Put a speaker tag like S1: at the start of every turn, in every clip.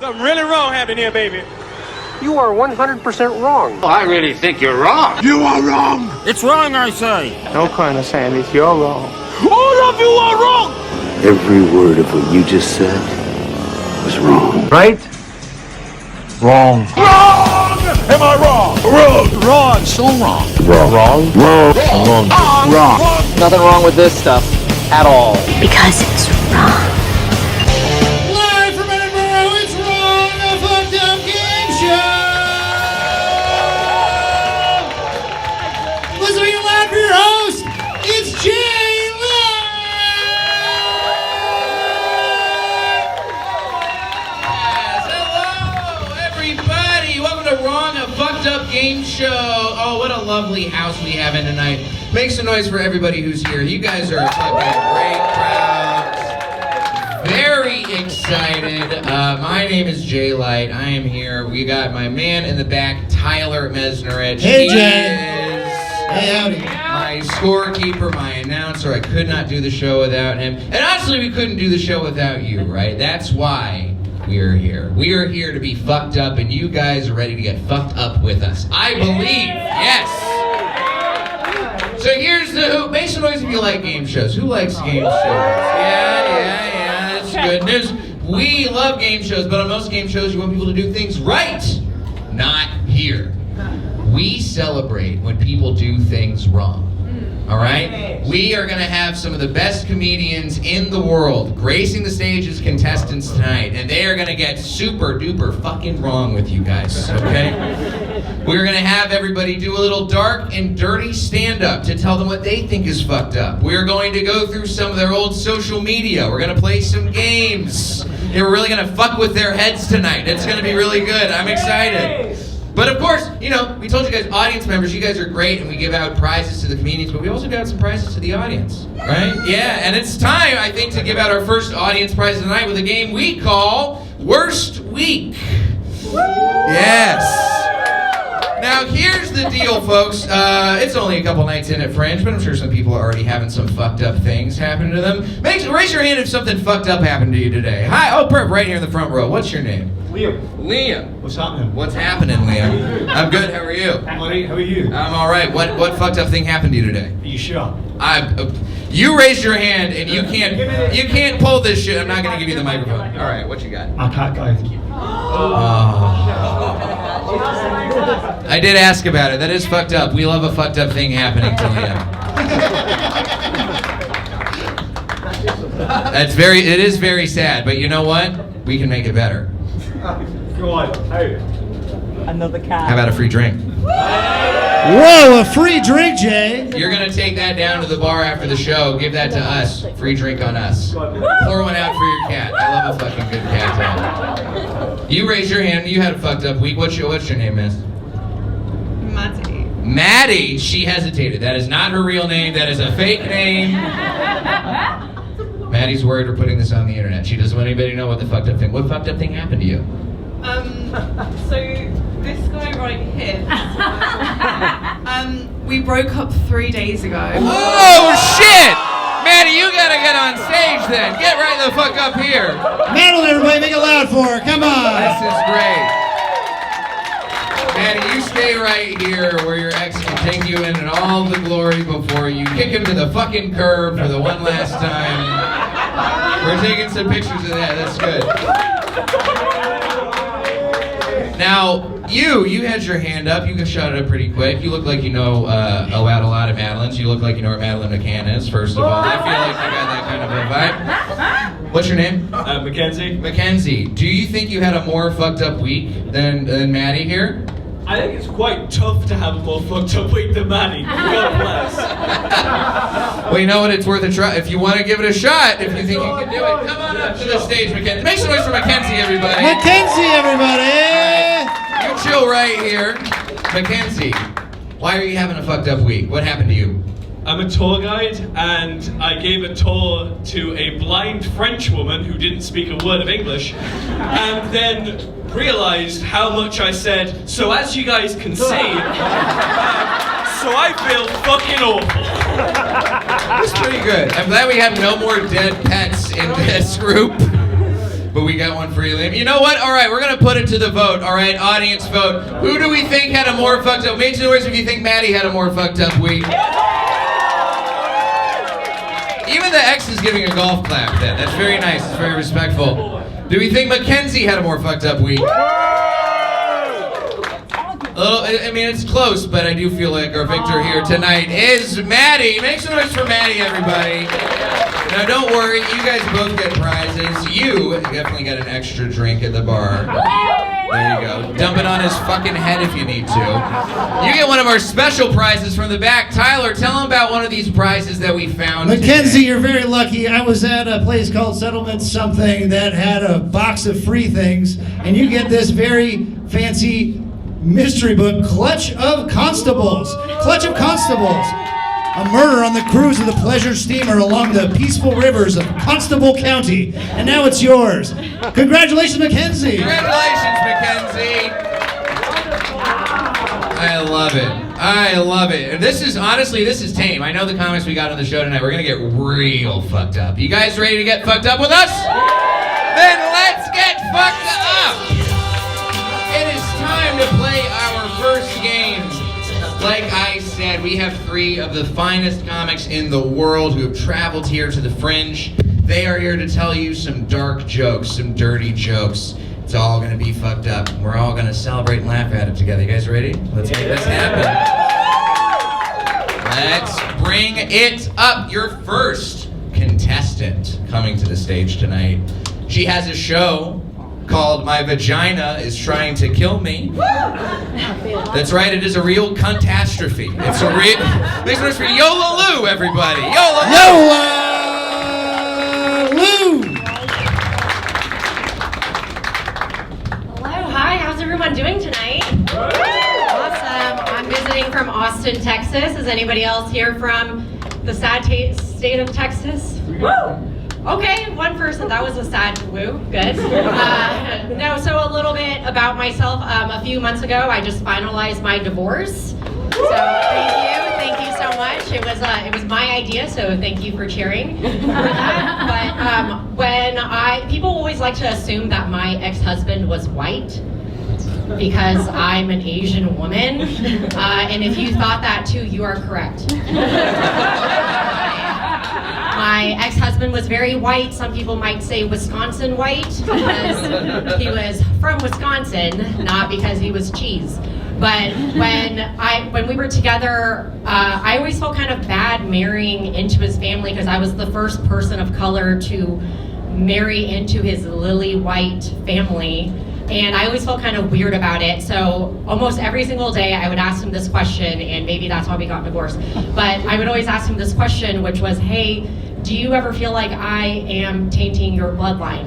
S1: Something really wrong happened here, baby.
S2: You are 100% wrong.
S3: Oh, I really think you're wrong.
S4: You are wrong.
S5: It's wrong, I say.
S2: No kind of saying it. You're wrong.
S1: All of you are wrong.
S4: Every word of what you just said was wrong.
S2: Right? Wrong.
S1: Wrong! Am I wrong? Wrong.
S5: Wrong, so wrong.
S2: Wrong.
S4: Wrong.
S2: Wrong. Nothing wrong with this stuff at all.
S6: Because it's wrong.
S7: Live from Edinburgh, it's Wrong, a fucked up game show! Let's make it loud for your host, it's Jay Light! Yes, hello, everybody! Welcome to Wrong, a fucked up game show. Oh, what a lovely house we have in tonight. Make some noise for everybody who's here. You guys are a fucking great crowd. Very excited. My name is Jay Light. I am here. We got my man in the back, Tyler Mesnerich. Hey, He Jay. is
S1: Hey, howdy.
S7: my scorekeeper, my announcer. I could not do the show without him. And honestly, we couldn't do the show without you, right? That's why we are here. We are here to be fucked up, and you guys are ready to get fucked up with us. I believe. Yes. So here's the hoop. Make some noise if you like game shows. Who likes game shows? Yeah. That's good news. We love game shows, but on most game shows, you want people to do things right. Not here. We celebrate when people do things wrong. All right? We are going to have some of the best comedians in the world gracing the stage as contestants tonight, and they are going to get super duper fucking wrong with you guys, okay? We're going to have everybody do a little dark and dirty stand-up to tell them what they think is fucked up. We're going to go through some of their old social media. We're going to play some games. And we're really going to fuck with their heads tonight. It's going to be really good. I'm excited. But of course, you know, we told you guys, audience members, you guys are great, and we give out prizes to the comedians, but we also give out some prizes to the audience, right? Yeah, and it's time, I think, to give out our first audience prize of the night with a game we call Worst Week. Yes. Now, here's the deal, folks. It's only a couple nights in at Fringe, but I'm sure some people are already having some fucked up things happen to them. Raise your hand if something fucked up happened to you today. Hi, oh, perp, right here in the front row. What's your name? Liam.
S1: What's happening?
S7: What's happening, Liam? I'm good. How are you?
S1: Buddy, how are you?
S7: I'm all right. What fucked up thing happened to you today?
S1: Are you sure?
S7: You raised your hand, and you can't pull this shit. I'm not gonna give you the microphone. All right, what you got?
S1: I can't go.
S7: I did ask about it. That is fucked up. We love a fucked up thing happening to Liam. It is very sad, but you know what? We can make it better.
S1: Go on. Hey.
S8: Another cat.
S7: How about a free drink? Whoa,
S1: a free drink, Jay.
S7: You're gonna take that down to the bar after the show. Give that to us. Free drink on us. Pour one out for your cat. I love a fucking good cat. You raised your hand. You had a fucked up week. What's your name, miss?
S8: Maddie.
S7: Maddie. She hesitated. That is not her real name. That is a fake name. Maddie's worried we're putting this on the internet. She doesn't want anybody to know what the fucked up thing. What fucked up thing happened to you?
S8: So this guy right here. We broke up 3 days ago.
S7: Oh shit! Maddie, you gotta get on stage then. Get right the fuck up here.
S1: Madeline, everybody, make it loud for her. Come on.
S7: This is great. Maddie, you stay right here where your ex can take you in all the glory before you kick him to the fucking curb for the one last time. We're taking some pictures of that. That's good. Now, you had your hand up. You shot it up pretty quick. You look like you know about a lot of Madelyns. You look like you know where Madeline McCann is, first of all. I feel like you got that kind of a vibe. What's your name?
S1: Mackenzie.
S7: Mackenzie. Do you think you had a more fucked up week than Maddie here?
S1: I think it's quite tough to have a more fucked up week than Maddie. God bless.
S7: Well, you know what? It's worth a try. If you want to give it a shot, if you think you can do it, come on up to the stage, Mackenzie. Make some noise for Mackenzie, everybody.
S1: Mackenzie, everybody.
S7: You chill right here. Mackenzie, why are you having a fucked up week? What happened to you?
S1: I'm a tour guide, and I gave a tour to a blind French woman who didn't speak a word of English, and then realized how much I said, so as you guys can see, so I feel fucking awful.
S7: That's pretty good. I'm glad we have no more dead pets in this group. but we got one for you, Liam. You know what? All right, we're gonna put it to the vote. All right, audience vote. Who do we think had a more fucked up? Make some noise if you think Maddie had a more fucked up week. Even the ex is giving a golf clap. That's very nice. It's very respectful. Do we think Mackenzie had a more fucked up week? I mean, it's close, but I do feel like our victor here tonight is Maddie. Make some noise for Maddie, everybody. Now, don't worry. You guys both get prizes. You definitely get an extra drink at the bar. There you go. Dump it on his fucking head if you need to. You get one of our special prizes from the back. Tyler, tell him about one of these prizes that we found
S9: Mackenzie,
S7: today.
S9: you're very lucky. I was at a place called Settlement Something that had a box of free things, and you get this very fancy mystery book, Clutch of Constables. Clutch of Constables. A murder on the cruise of the pleasure steamer along the peaceful rivers of Constable County. And now it's yours. Congratulations, Mackenzie.
S7: Congratulations, Mackenzie. I love it. I love it. And this is, honestly, this is tame. I know the comics we got on the show tonight. We're going to get real fucked up. You guys ready to get fucked up with us? Then let's get fucked up. It is time to play our first game. Like I said, we have 3 of the finest comics in the world who have traveled here to the Fringe. They are here to tell you some dark jokes, some dirty jokes. It's all going to be fucked up. We're all going to celebrate and laugh at it together. You guys ready? Let's make this happen. Let's bring it up. Your first contestant coming to the stage tonight. She has a show called My Vagina is Trying to Kill Me. That's right, it is a real catastrophe. It's a real... Make some noise for Yola Lu, everybody. Yola Lu!
S9: Yola Lu!
S10: Hello, hi, how's everyone doing tonight? Awesome. I'm visiting from Austin, Texas. Is anybody else here from the sad state of Texas? Woo! Okay, one person. That was a sad woo. Good. No, so a little bit about myself. A few months ago, I just finalized my divorce. So thank you so much. It was my idea, so thank you for cheering for that. But people always like to assume that my ex-husband was white because I'm an Asian woman, and if you thought that too, you are correct. My ex-husband was very white. Some people might say Wisconsin white because he was from Wisconsin, not because he was cheese. But when we were together, I always felt kind of bad marrying into his family because I was the first person of color to marry into his lily white family. And I always felt kind of weird about it. So almost every single day I would ask him this question, and maybe that's why we got divorced. But I would always ask him this question, which was, hey, do you ever feel like I am tainting your bloodline?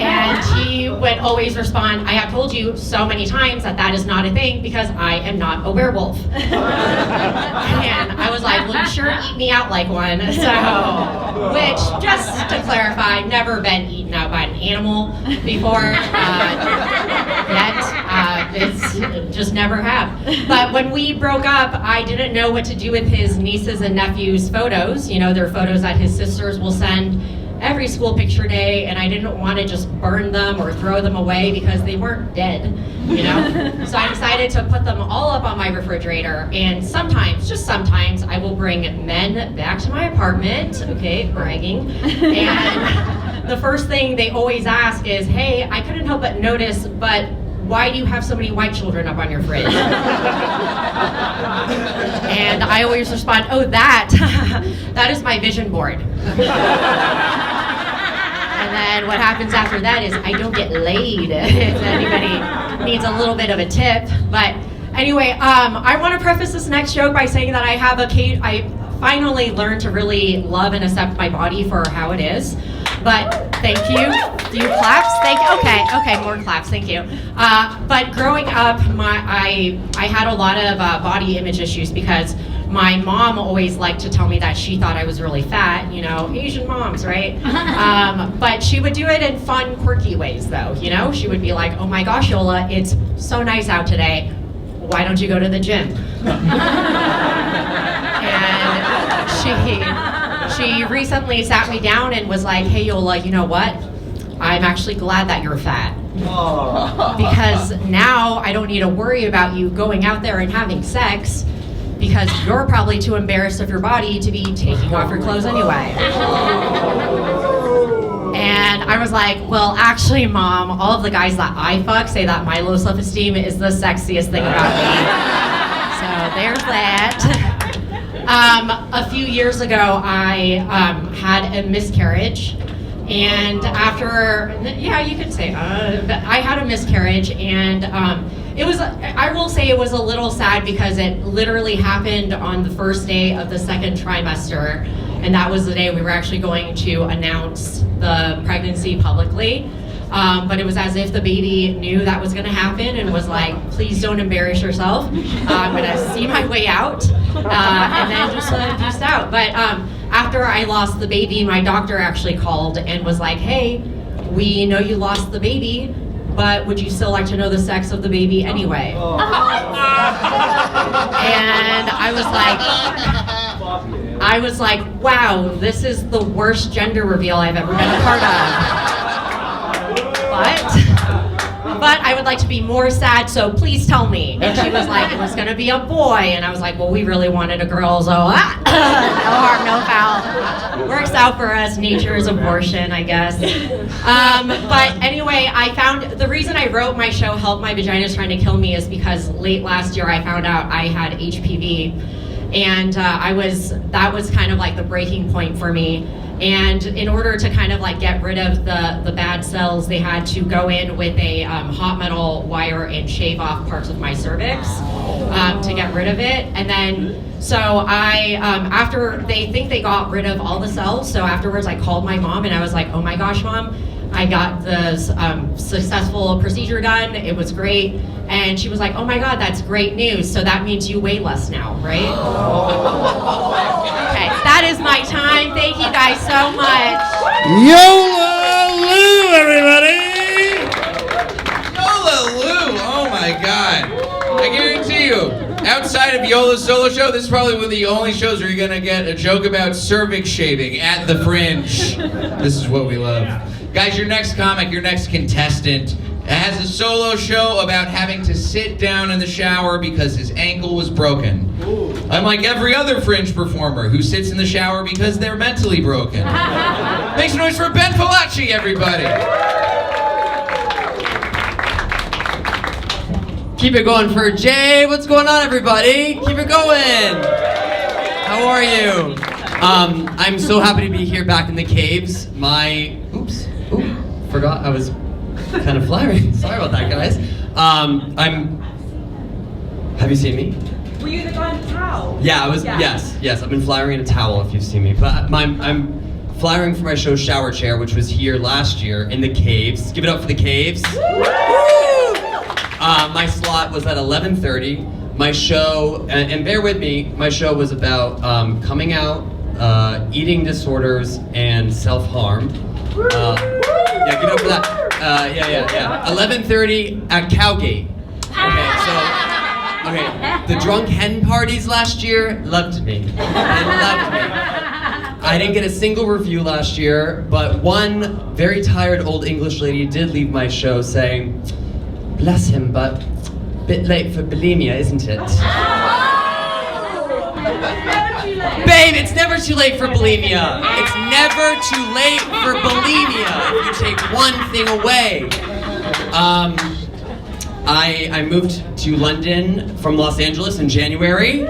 S10: And he would always respond, I have told you so many times that that is not a thing because I am not a werewolf. And I was like, well, you sure eat me out like one. So, which, just to clarify, never been eaten out by an animal before yet. It's just never have. But when we broke up, I didn't know what to do with his nieces and nephews' photos. You know, they're photos that his sisters will send every school picture day, and I didn't want to just burn them or throw them away because they weren't dead, you know? So I decided to put them all up on my refrigerator, and sometimes, just sometimes, I will bring men back to my apartment, okay, bragging, and the first thing they always ask is, hey, I couldn't help but notice, but why do you have so many white children up on your fridge? And I always respond, oh, that is my vision board. And then what happens after that is I don't get laid, if anybody needs a little bit of a tip. But anyway, I want to preface this next joke by saying that I finally learned to really love and accept my body for how it is. But thank you. Do you claps? Okay, more claps. Thank you. But growing up, I had a lot of body image issues because my mom always liked to tell me that she thought I was really fat. You know, Asian moms, right? But she would do it in fun, quirky ways, though. You know, she would be like, "Oh my gosh, Yola, it's so nice out today. Why don't you go to the gym?" And she recently sat me down and was like, hey, Yola, you know what? I'm actually glad that you're fat. Because now I don't need to worry about you going out there and having sex because you're probably too embarrassed of your body to be taking off your clothes anyway. And I was like, well, actually, Mom, all of the guys that I fuck say that my low self-esteem is the sexiest thing about me. So there's that. A few years ago, I had a miscarriage. And after, yeah, you could say, I had a miscarriage, and it was, I will say it was a little sad because it literally happened on the first day of the second trimester, and that was the day we were actually going to announce the pregnancy publicly. But it was as if the baby knew that was gonna happen and was like, please don't embarrass yourself. I'm gonna see my way out, and then just peace out. But after I lost the baby, my doctor actually called and was like, hey, we know you lost the baby, but would you still like to know the sex of the baby anyway? And I was like, wow, this is the worst gender reveal I've ever been a part of. But I would like to be more sad, so please tell me. And she was like, it was gonna be a boy. And I was like, well, we really wanted a girl, so no harm, no foul. Works out for us, nature's abortion, I guess. But anyway, I found, the reason I wrote my show, Help My Vagina's Trying to Kill Me, is because late last year I found out I had HPV. And that was kind of like the breaking point for me. And in order to kind of like get rid of the bad cells, they had to go in with a hot metal wire and shave off parts of my cervix to get rid of it. And then, so after they think they got rid of all the cells, so afterwards I called my mom and I was like, oh my gosh, Mom, I got the successful procedure done. It was great. And she was like, oh my God, that's great news. So that means you weigh less now, right? Okay, that is my time. Thank you guys so much.
S9: Yola Lu, everybody!
S7: Yola Lu, oh my God. I guarantee you, outside of Yola's solo show, this is probably one of the only shows where you're gonna get a joke about cervix shaving at the Fringe. This is what we love. Guys, your next comic, your next contestant, has a solo show about having to sit down in the shower because his ankle was broken. Unlike every other Fringe performer who sits in the shower because they're mentally broken. Make some noise for Ben Fallaci, everybody.
S11: Keep it going for Jay. What's going on, everybody? Keep it going. How are you? I'm so happy to be here back in the caves. Forgot I was kind of flattering. Sorry about that, guys. Have you seen me?
S8: Were you the guy in the towel?
S11: Yeah, I was. Yeah. Yes. I've been flyering in a towel if you've seen me. But I'm flyering for my show Shower Chair, which was here last year in the caves. Give it up for the caves. My slot was at 11:30. My show, and bear with me, my show was about coming out, eating disorders, and self-harm. Yeah, give it up for that. Yeah. 11:30 at Cowgate. Okay, the drunk hen parties last year loved me. They loved me. I didn't get a single review last year, but one very tired old English lady did leave my show saying, bless him, but a bit late for bulimia, isn't it? Babe, it's never too late for bulimia. It's never too late for bulimia if you take one thing away. I moved to London from Los Angeles in January.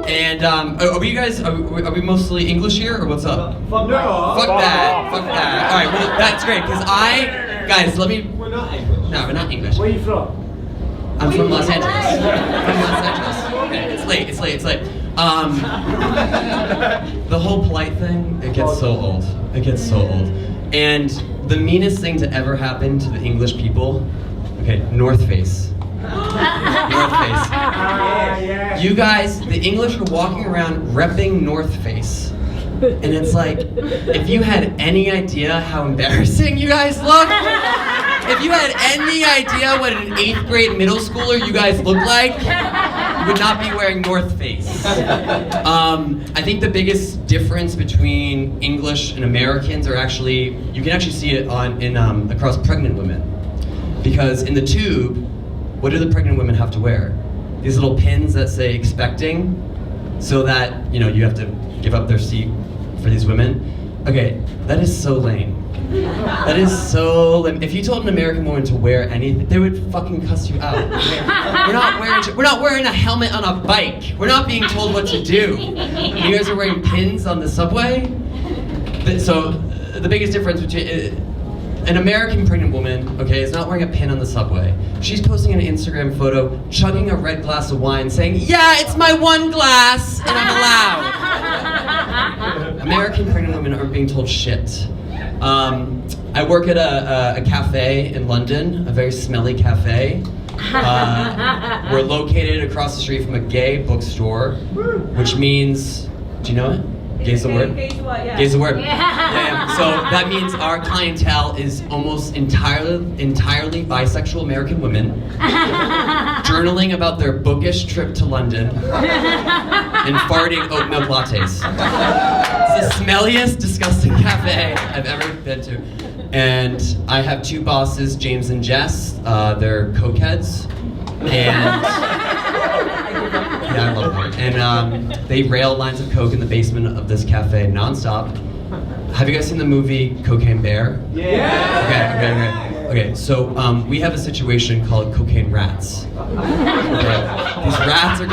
S11: And are we mostly English here, or what's up?
S12: Fuck
S11: that. All right, well, that's great, because guys, let me...
S12: We're not English.
S11: No, we're not English.
S12: Where are you from?
S11: I'm from Los Angeles. Okay, it's late. The whole polite thing, it gets so old. And the meanest thing to ever happen to the English people, North Face. North Face.
S12: Yeah.
S11: You guys, the English are walking around repping North Face. And it's like, if you had any idea how embarrassing you guys look, if you had any idea what an 8th grade middle schooler you guys look like, would not be wearing North Face. I think the biggest difference between English and Americans are actually, you can actually see it across pregnant women. Because in the tube, what do the pregnant women have to wear? These little pins that say expecting, so that, you know, you have to give up their seat for these women. Okay, that is so lame. That is so lame. If you told an American woman to wear anything, they would fucking cuss you out. We're not wearing a helmet on a bike. We're not being told what to do. You guys are wearing pins on the subway? So, the biggest difference between an American pregnant woman, okay, is not wearing a pin on the subway. She's posting an Instagram photo, chugging a red glass of wine, saying, "Yeah, it's my one glass, and I'm allowed." American pregnant women aren't being told shit. I work at a cafe in London, a very smelly cafe. We're located across the street from a gay bookstore, which means, do you know it? Gay's the word?
S8: Gay's what, yeah.
S11: Gay's the word. Yeah. So that means our clientele is almost entirely bisexual American women journaling about their bookish trip to London and farting oat milk lattes. It's the smelliest, disgusting cafe I've ever been to. And I have two bosses, James and Jess. They're cokeheads. And yeah, I love them. And they rail lines of coke in the basement of this cafe nonstop. Have you guys seen the movie Cocaine Bear? Yeah. Okay. So we have a situation called cocaine rats. Okay. These rats are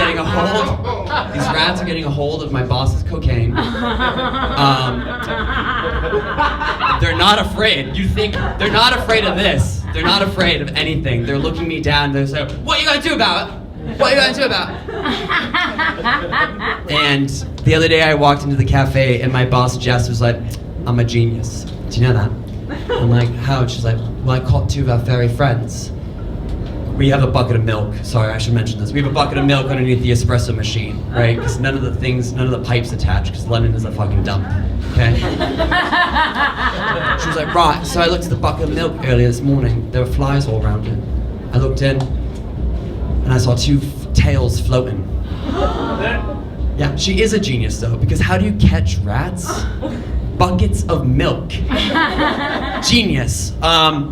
S11: getting a hold of my boss's cocaine. They're not afraid. You think they're not afraid of this? They're not afraid of anything. They're looking me down. They're saying, "What are you gonna do about it? What are you gonna do about it?" And the other day I walked into the cafe and my boss Jess was like, "I'm a genius. Do you know that?" I'm like, "How?" And she's like, "Well, I caught two of our fairy friends. We have a bucket of milk." Sorry, I should mention this. We have a bucket of milk underneath the espresso machine, right? Because none of the pipes attach, because London is a fucking dump, okay? She was like, "Right." So I looked at the bucket of milk earlier this morning. There were flies all around it. I looked in, and I saw two tails floating. Yeah, she is a genius though, because how do you catch rats? Buckets of milk. Genius. All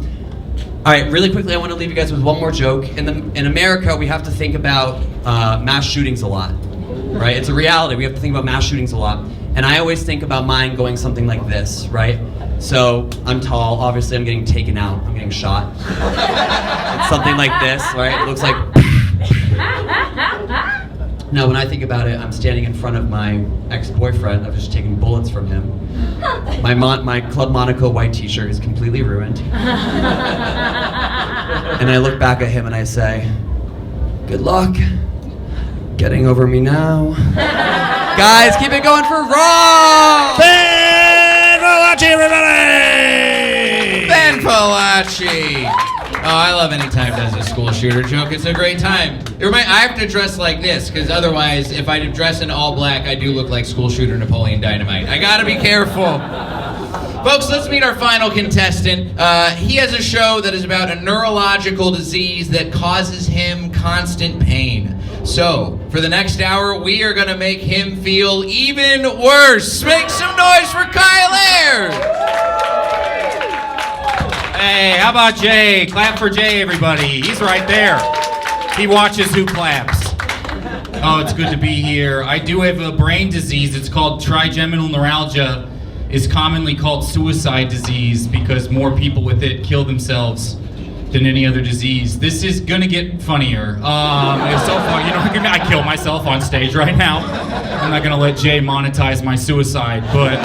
S11: right, really quickly, I want to leave you guys with one more joke. In America, we have to think about mass shootings a lot, right? It's a reality. We have to think about mass shootings a lot. And I always think about mine going something like this, right? So I'm tall. Obviously, I'm getting taken out. I'm getting shot. It's something like this, right? It looks like. Now, when I think about it, I'm standing in front of my ex-boyfriend. I've just taken bullets from him. My Club Monaco white t-shirt is completely ruined. And I look back at him and I say, "Good luck getting over me now." Guys, keep it going for Raw!
S9: Ben Fallaci, everybody!
S7: Ben Fallaci! Oh, I love any time does a school shooter joke. It's a great time. I have to dress like this, because otherwise, if I dress in all black, I do look like school shooter Napoleon Dynamite. I gotta be careful. Folks, let's meet our final contestant. He has a show that is about a neurological disease that causes him constant pain. So, for the next hour, we are gonna make him feel even worse. Make some noise for Kyle Ayers!
S13: Hey, how about Jay? Clap for Jay, everybody. He's right there. He watches who claps. Oh, it's good to be here. I do have a brain disease. It's called trigeminal neuralgia. It's commonly called suicide disease because more people with it kill themselves than any other disease. This is gonna get funnier. It's so fun. You know, I kill myself on stage right now. I'm not gonna let Jay monetize my suicide, but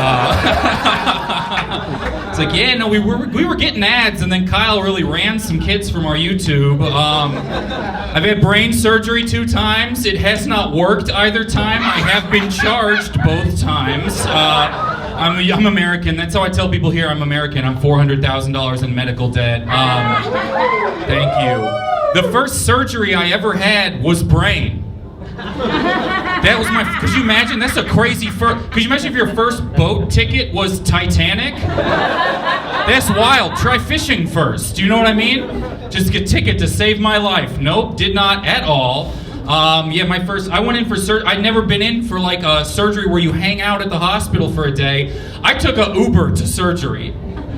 S13: it's like, yeah, no, we were getting ads, and then Kyle really ran some kids from our YouTube. I've had brain surgery 2 times. It has not worked either time. I have been charged both times. I'm American. That's how I tell people here I'm American. I'm $400,000 in medical debt. Thank you. The first surgery I ever had was brain. That was could you imagine? That's a crazy could you imagine if your first boat ticket was Titanic? That's wild. Try fishing first. Do you know what I mean? Just get a ticket to save my life. Nope, did not at all. Yeah, I went in for surgery. I'd never been in for like a surgery where you hang out at the hospital for a day. I took a Uber to surgery,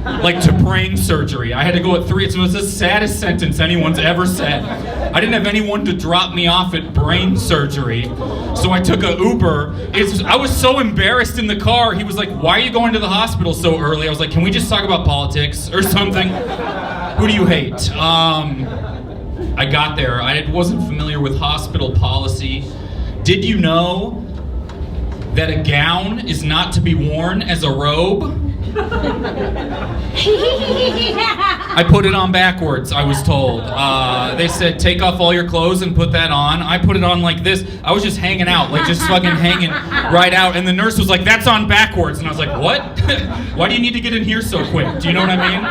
S13: like to brain surgery. I had to go at 3. It was the saddest sentence anyone's ever said. I didn't have anyone to drop me off at brain surgery, so I took a Uber. I was so embarrassed in the car. He was like, "Why are you going to the hospital so early?" I was like, "Can we just talk about politics or something? Who do you hate?" I got there. I wasn't familiar with hospital policy. Did you know that a gown is not to be worn as a robe? I put it on backwards, I was told. They said, take off all your clothes and put that on. I put it on like this. I was just hanging out, like just fucking hanging right out. And the nurse was like, that's on backwards. And I was like, what? Why do you need to get in here so quick? Do you know what I mean?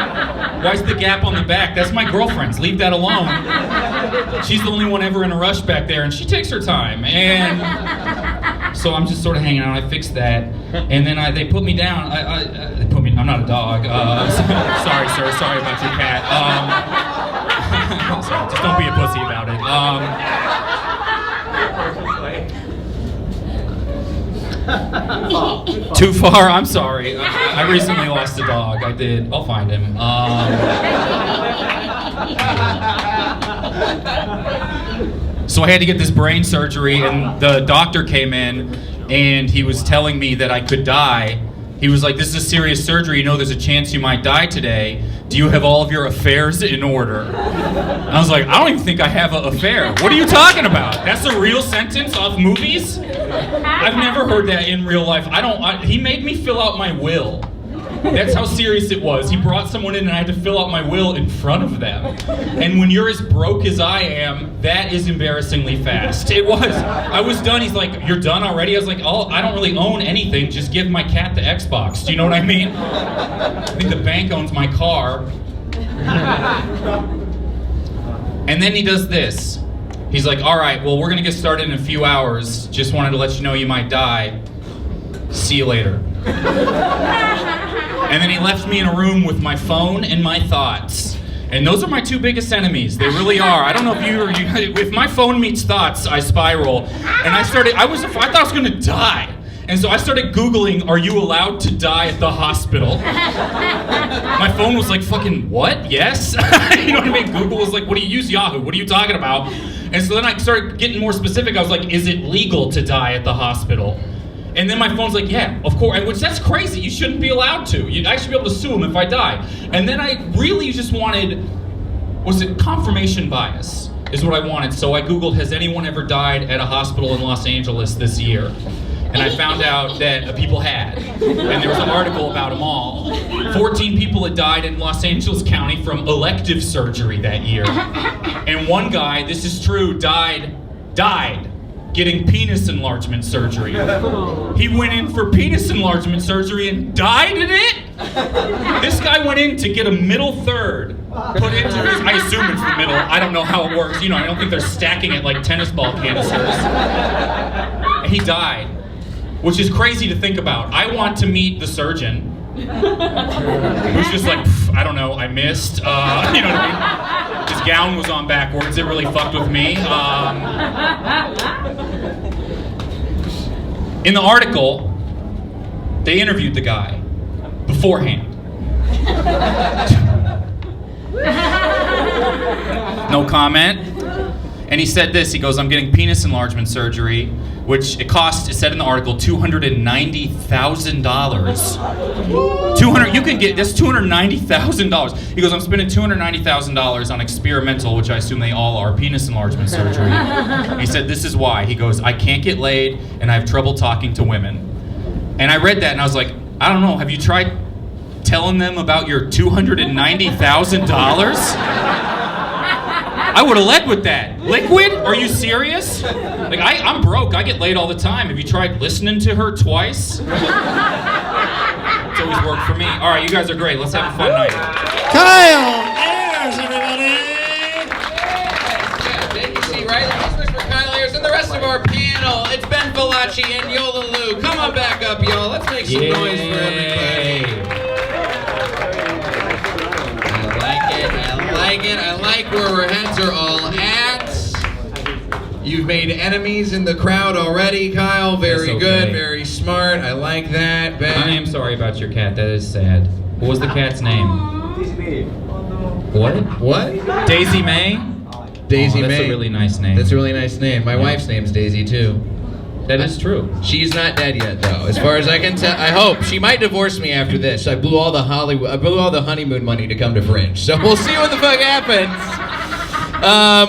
S13: Why's the gap on the back? That's my girlfriend's. Leave that alone. She's the only one ever in a rush back there, and she takes her time. And so I'm just sort of hanging out. I fixed that. And then they put me down. I'm not a dog. Sorry, sir. Sorry about your cat. Sorry, just don't be a pussy about it. Too far? I'm sorry. I recently lost a dog. I did. I'll find him. So I had to get this brain surgery, and the doctor came in, and he was telling me that I could die. He was like, this is a serious surgery. You know there's a chance you might die today. Do you have all of your affairs in order? And I was like, I don't even think I have an affair. What are you talking about? That's a real sentence off movies? I've never heard that in real life. He made me fill out my will. That's how serious it was. He brought someone in and I had to fill out my will in front of them. And when you're as broke as I am, that is embarrassingly fast. It was. I was done. He's like, you're done already? I was like, oh, I don't really own anything. Just give my cat the Xbox. Do you know what I mean? I think the bank owns my car. And then he does this. He's like, all right, well, we're going to get started in a few hours. Just wanted to let you know you might die. See you later. And then he left me in a room with my phone and my thoughts. And those are my two biggest enemies. They really are. I don't know if my phone meets thoughts, I spiral. And I thought I was going to die. And so I started Googling, are you allowed to die at the hospital? My phone was like, fucking what? Yes? You know what I mean? Google was like, what do you use? Yahoo. What are you talking about? And so then I started getting more specific. I was like, is it legal to die at the hospital? And then my phone's like, yeah, of course, which that's crazy. You shouldn't be allowed to. I should be able to sue him if I die. And then I really just wanted, confirmation bias is what I wanted. So I Googled, has anyone ever died at a hospital in Los Angeles this year? And I found out that people had. And there was an article about them all. 14 people had died in Los Angeles County from elective surgery that year. And one guy, this is true, died getting penis enlargement surgery. He went in for penis enlargement surgery and died in it? This guy went in to get a middle third put into his, I assume it's the middle, I don't know how it works, I don't think they're stacking it like tennis ball canisters. And he died, which is crazy to think about. I want to meet the surgeon, who's just like, I don't know, I missed, you know what I mean? His gown was on backwards, it really fucked with me. In the article, they interviewed the guy beforehand. No comment. And he said this, he goes, I'm getting penis enlargement surgery, which it cost, it said in the article, $290,000. You can get, that's $290,000. He goes, I'm spending $290,000 on experimental, which I assume they all are, penis enlargement surgery. He said, this is why. He goes, I can't get laid and I have trouble talking to women. And I read that and I was like, I don't know, have you tried telling them about your $290,000? I would have led with that. Liquid? Are you serious? Like, I'm broke. I get laid all the time. Have you tried listening to her twice? It's always worked for me. All right, you guys are great. Let's have a fun night.
S9: Kyle Ayers, everybody!
S7: Yeah, take a seat, right? Listeners for Kyle Ayers and the rest of our panel. It's Ben Fallaci and Yola Lu. Come on back up, y'all. Let's make some noise for everybody. I like where our heads are all at. You've made enemies in the crowd already, Kyle. Very
S13: That's okay.
S7: good, very smart. I like that, Ben.
S13: I am sorry about your cat. That is sad. What was the cat's name? What? Daisy May?
S7: Daisy
S13: That's
S7: May.
S13: a really nice name.
S7: That's a really nice name. My wife's name's Daisy, too.
S13: That is true.
S7: She's not dead yet, though. As far as I can tell, I hope she might divorce me after this. I blew all the honeymoon money to come to Fringe, so we'll see what the fuck happens.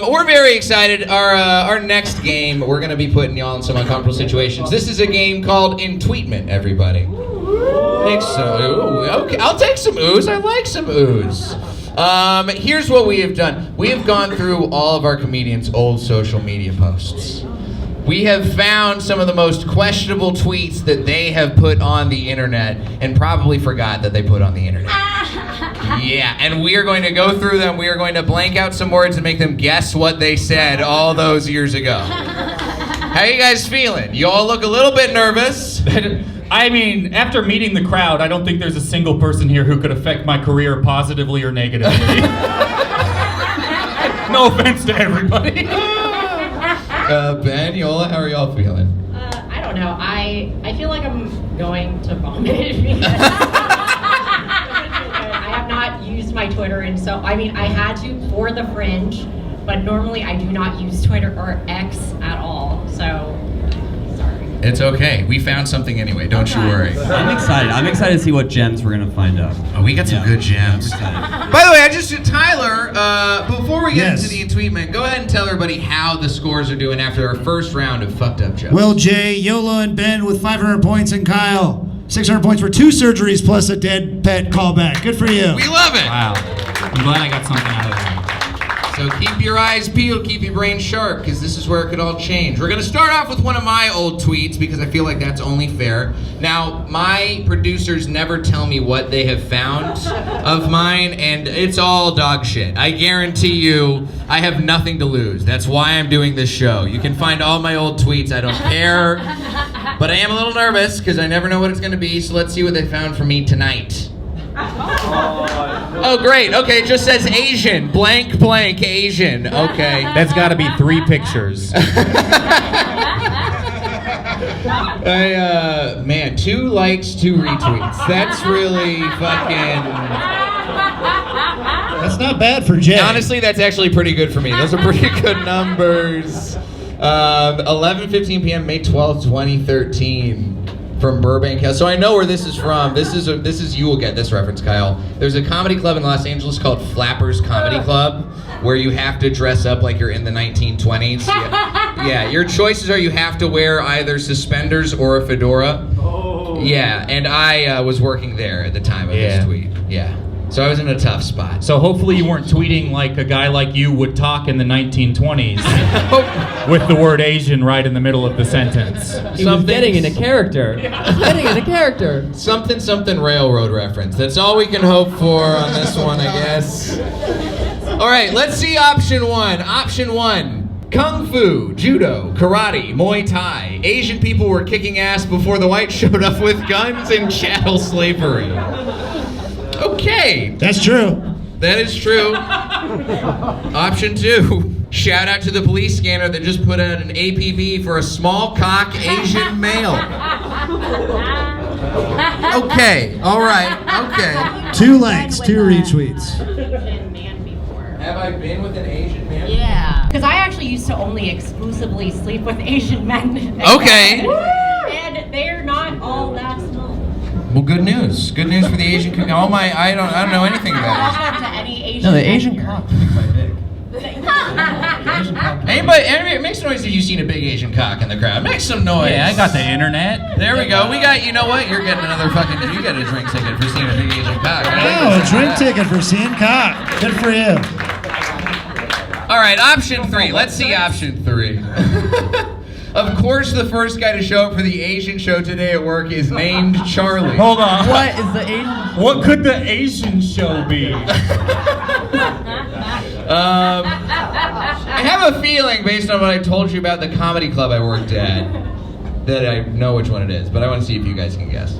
S7: We're very excited. Our next game, we're gonna be putting y'all in some uncomfortable situations. This is a game called Intweetment, everybody. Take some, ooh, okay, I'll take some ooze. I like some ooze. Here's what we have done. We have gone through all of our comedians' old social media posts. We have found some of the most questionable tweets that they have put on the internet and probably forgot that they put on the internet. Yeah, and we are going to go through them. We are going to blank out some words and make them guess what they said all those years ago. How you guys feeling? You all look a little bit nervous.
S13: I mean, after meeting the crowd, I don't think there's a single person here who could affect my career positively or negatively. No offense to everybody.
S7: Ben, Yola, how are y'all feeling?
S10: I don't know. I feel like I'm going to vomit because I have not used my Twitter, and so I mean I had to for the Fringe, but normally I do not use Twitter or X at all. So sorry.
S7: It's okay. We found something anyway. Don't you worry.
S12: I'm excited. I'm excited to see what gems we're gonna find out.
S7: Oh, we got some good gems. By the way, Tyler, before we get into the Intweetment, go ahead and tell everybody how the scores are doing after our first round of fucked up jokes.
S9: Will, Jay, Yola, and Ben with 500 points, and Kyle 600 points for 2 surgeries plus a dead pet callback. Good for you.
S7: We love it.
S13: Wow. I'm glad I got something out of that.
S7: So keep your eyes peeled, keep your brain sharp, because this is where it could all change. We're going to start off with one of my old tweets, because I feel like that's only fair. Now, my producers never tell me what they have found of mine, and it's all dog shit. I guarantee you, I have nothing to lose. That's why I'm doing this show. You can find all my old tweets. I don't care. But I am a little nervous, because I never know what it's going to be, so let's see what they found for me tonight. Oh, great. Okay, it just says Asian. Blank, blank, Asian. Okay.
S13: That's got to be 3 pictures.
S7: Man, 2 likes, 2 retweets. That's really fucking...
S9: That's not bad for Jay.
S7: Honestly, that's actually pretty good for me. Those are pretty good numbers. 11:15 p.m., May 12th, 2013. From Burbank. So I know where this is from. This is you will get this reference, Kyle. There's a comedy club in Los Angeles called Flappers Comedy Club, where you have to dress up like you're in the 1920s. Yeah, your choices are you have to wear either suspenders or a fedora. Yeah, and I was working there at the time of this tweet. Yeah. So I was in a tough spot.
S13: So hopefully you weren't tweeting like a guy like you would talk in the 1920s with the word Asian right in the middle of the sentence.
S11: He was getting in a character. Getting in a character.
S7: Something railroad reference. That's all we can hope for on this one, I guess. All right, let's see option 1. Option 1. Kung Fu, Judo, Karate, Muay Thai. Asian people were kicking ass before the whites showed up with guns and chattel slavery. Okay.
S9: That's true.
S7: That is true. Option 2. Shout out to the police scanner that just put out an APB for a small cock Asian male. Okay. All right. Okay.
S9: 2 likes, 2 retweets.
S7: Have I been with an Asian man?
S10: Yeah. Because I actually used to only exclusively sleep with Asian men.
S7: Okay.
S10: And they're not all that small.
S7: Well, good news. Good news for the Asian community. I don't know anything about it.
S10: To any Asian
S11: No, the Asian cock can be quite big.
S7: Anybody, make some noise if you've seen a big Asian cock in the crowd. Make some noise.
S13: Yeah, I got the internet.
S7: There we go. We got, you know what? You're getting another fucking, you get a drink ticket for seeing a big Asian cock.
S9: Oh, a drink ticket for seeing cock. Good for you.
S7: All right, option 3. Let's see option 3. Of course, the first guy to show up for the Asian show today at work is named Charlie.
S13: Hold on.
S11: What is the Asian?
S13: What could the Asian show be?
S7: I have a feeling, based on what I told you about the comedy club I worked at, that I know which one it is, but I want to see if you guys can guess.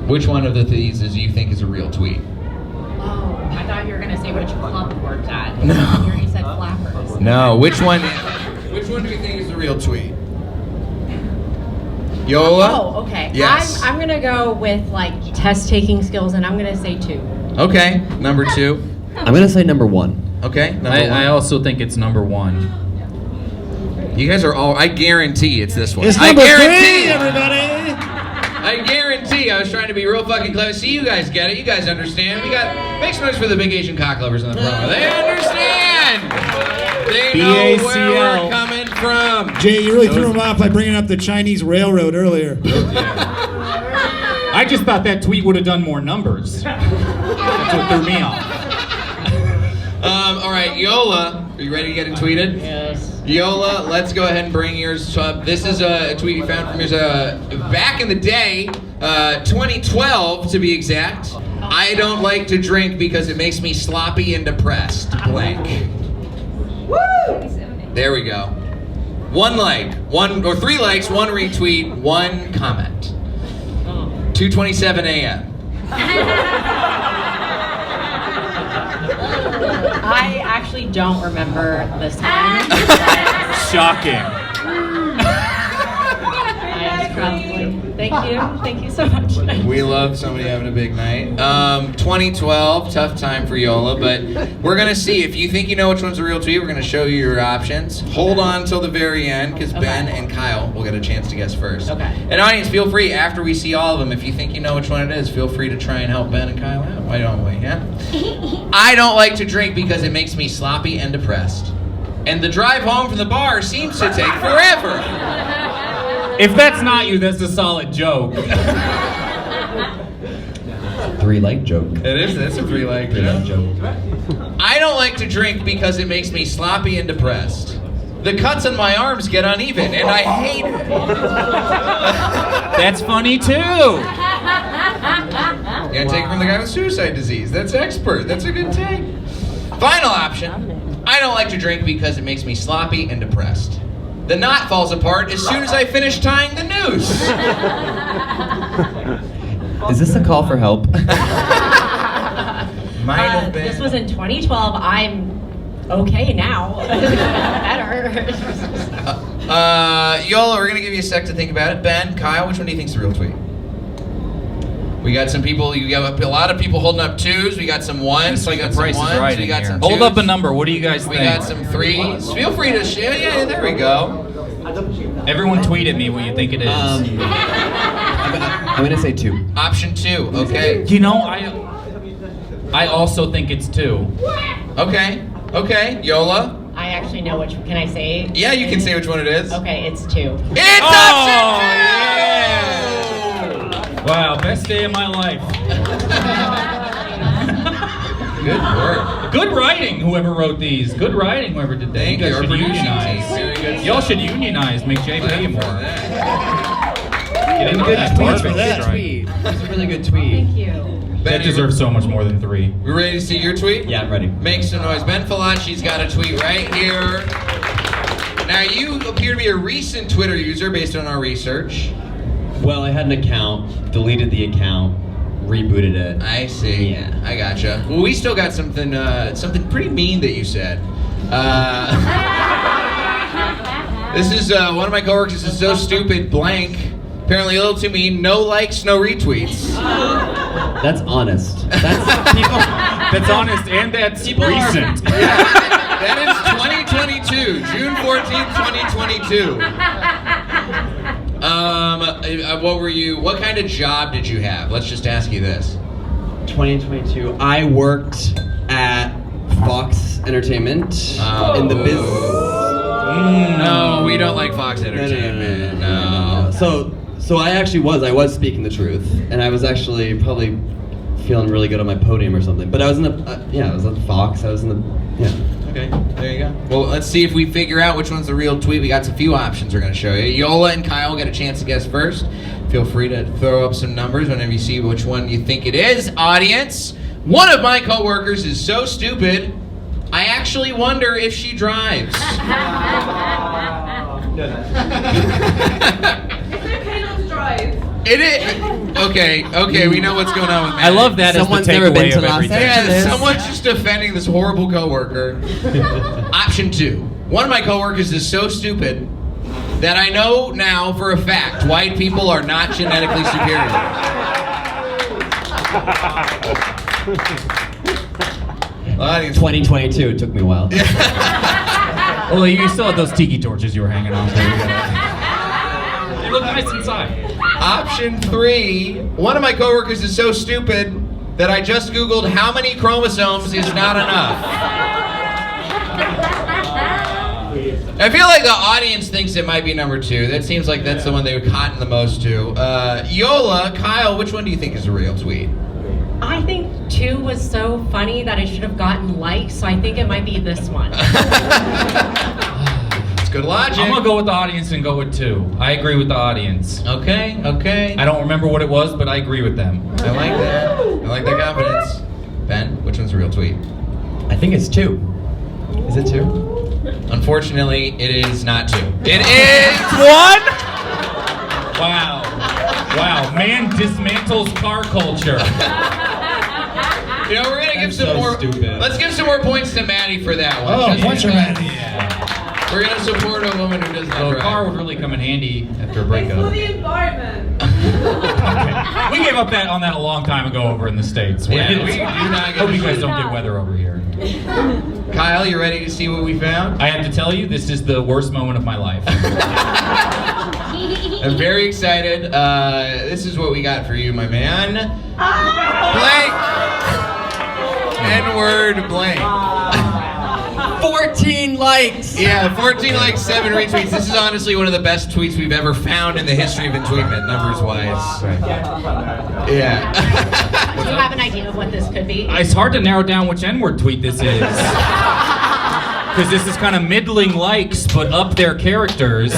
S7: Which one of these do you think is a real tweet?
S10: Oh, I thought you were going to say which club you worked at.
S7: No.
S10: You already said Flappers.
S7: No, which one do you think real tweet? Yola?
S10: Oh, okay.
S7: Yes.
S10: I'm gonna go with like test taking skills, and I'm gonna say 2.
S7: Okay, number 2.
S2: I'm gonna say number 1.
S7: Okay, number 1.
S13: I also think it's number 1.
S7: You guys are all. I guarantee it's this one.
S9: It's
S7: I
S9: number 3,
S7: guarantee.
S9: everybody.
S7: I guarantee. I was trying to be real fucking clever. See, you guys get it. You guys understand. We got. Make some noise for the big Asian cock lovers in the promo. They understand. They know where we're coming from.
S9: Jay, you really threw him off by bringing up the Chinese railroad earlier.
S13: I just thought that tweet would have done more numbers. That's what threw me off.
S7: All right, Yola, are you ready to get it tweeted?
S10: Yes.
S7: Yola, let's go ahead and bring yours up. This is a tweet we found from yours back in the day, 2012 to be exact. I don't like to drink because it makes me sloppy and depressed. Blank. Woo! There we go. 1 like, 3 likes, 1 retweet, 1 comment. 2:27 a.m.
S10: I actually don't remember this time.
S13: Shocking.
S10: Thank you so much.
S7: We love somebody having a big night. 2012, tough time for Yola, but we're gonna see. If you think you know which one's a real tweet, we're gonna show you your options. Hold on till the very end, because Ben and Kyle will get a chance to guess first.
S10: Okay.
S7: And audience, feel free, after we see all of them, if you think you know which one it is, feel free to try and help Ben and Kyle out. Why don't we, yeah? I don't like to drink because it makes me sloppy and depressed. And the drive home from the bar seems to take forever.
S13: If that's not you, that's a solid joke.
S2: 3 like joke.
S7: It is, that's a 3 like joke. I don't like to drink because it makes me sloppy and depressed. The cuts on my arms get uneven, and I hate it.
S13: That's funny too.
S7: You gotta take it from the guy with suicide disease. That's expert. That's a good take. Final option. I don't like to drink because it makes me sloppy and depressed. The knot falls apart as soon as I finish tying the noose.
S2: Is this a call for help?
S7: Might have been.
S10: This was in 2012. I'm okay now. Better.
S7: Yola, we're gonna give you a sec to think about it. Ben, Kyle, which one do you think's the real tweet? We got some people. You got a lot of people holding up 2s. We got some 1s.
S13: It's like
S7: we got
S13: the Price
S7: some
S13: is
S7: 1s.
S13: Right
S7: We
S13: in
S7: got
S13: here.
S7: some 2s.
S13: Hold up a number. What do you guys
S7: We
S13: think?
S7: got some 3s. Feel free to share. Yeah, there we go.
S13: Everyone tweet at me what you think it is.
S2: I'm gonna say 2.
S7: Option 2. Okay.
S13: You know, I also think it's 2.
S7: Okay. Okay. Yola.
S10: I actually know which. Can I say?
S7: Yeah, you can say which one it is.
S10: Okay, it's 2.
S7: It's option 2!
S13: Wow, best day of my life.
S7: Good work.
S13: Good writing, whoever wrote these. Good writing, whoever did that.
S7: Thank you.
S13: guys
S7: Our
S13: should
S7: producing
S13: unionize.
S7: team. Very good
S13: Y'all
S7: stuff.
S13: should unionize. Make Jay pay you more. Get into
S2: Good
S13: that
S2: tweets
S13: garbage
S2: for that
S13: strike.
S2: tweet. That's a really good tweet.
S10: Thank you.
S13: That deserves so much more than 3.
S7: We ready to see your tweet?
S2: Yeah, I'm ready.
S7: Make some noise. Ben Fallaci's got a tweet right here. Now, you appear to be a recent Twitter user based on our research.
S2: Well, I had an account, deleted the account, rebooted it.
S7: I see.
S2: Yeah.
S7: I gotcha. Well, we still got something pretty mean that you said. This is one of my coworkers. This is so stupid, blank. Apparently a little too mean. No likes, no retweets.
S2: That's honest. That's people.
S13: That's honest and that's recent.
S7: That is 2022, June 14th, 2022. What kind of job did you have? Let's just ask you this.
S2: 2022. I worked at Fox Entertainment in the business.
S7: No, we don't like Fox Entertainment. No.
S2: So I was speaking the truth, and I was actually probably feeling really good on my podium or something. But I was in the I was at Fox. I was in the
S7: Okay, there you go. Well, let's see if we figure out which one's the real tweet. We got a few options we're going to show you. Yola and Kyle get a chance to guess first. Feel free to throw up some numbers whenever you see which one you think it is. Audience, one of my coworkers is so stupid, I actually wonder if she drives.
S8: It's okay not to drive.
S7: It is. Okay, we know what's going on with Maddie.
S13: I love that
S2: Someone's
S13: as the
S2: never been
S13: takeaway
S2: to
S13: of
S2: Los
S13: everything.
S2: Angeles.
S7: Someone's just defending this horrible coworker. Option 2. One of my coworkers is so stupid, that I know now for a fact white people are not genetically superior.
S2: Well, 2022, it took me a while.
S13: Well, you still had those tiki torches you were hanging on to. They look nice inside.
S7: Option 3, one of my coworkers is so stupid that I just Googled how many chromosomes is not enough. I feel like the audience thinks it might be number 2. That seems like that's the one they would cotton the most to. Yola, Kyle, which one do you think is a real tweet?
S10: I think 2 was so funny that it should have gotten likes, so I think it might be this one.
S7: It's good logic.
S13: I'm gonna go with the audience and go with 2. I agree with the audience.
S7: Okay.
S13: I don't remember what it was, but I agree with them.
S7: I like that. I like that confidence. Ben, which one's a real tweet?
S2: I think it's 2. Is it 2?
S7: Unfortunately, it is not 2. It is
S13: 1? Wow. Wow, man dismantles car culture.
S7: You know, we're gonna give some more.
S2: Stupid.
S7: Let's give some more points to Maddie for that one.
S9: Oh, points for Maddie.
S7: Yeah. We're gonna support a woman who doesn't
S13: So a
S7: drive.
S13: car would really come in handy after a
S8: It's
S13: breakup.
S8: for the environment.
S13: We gave up on that a long time ago over in the States.
S7: Yeah, we do not give
S13: Hope
S7: a
S13: you guys
S7: shit.
S13: don't get weather over here.
S7: Kyle, you ready to see what we found?
S13: I have to tell you, this is the worst moment of my life.
S7: I'm very excited. This is what we got for you, my man. Blank. N-word blank.
S11: 14 likes.
S7: Yeah, 14 likes, 7 retweets. This is honestly one of the best tweets we've ever found in the history of Intweetment, numbers-wise. Yeah.
S10: Do you have an idea of what this could be?
S13: It's hard to narrow down which N-word tweet this is. Because this is kind of middling likes, but up their characters.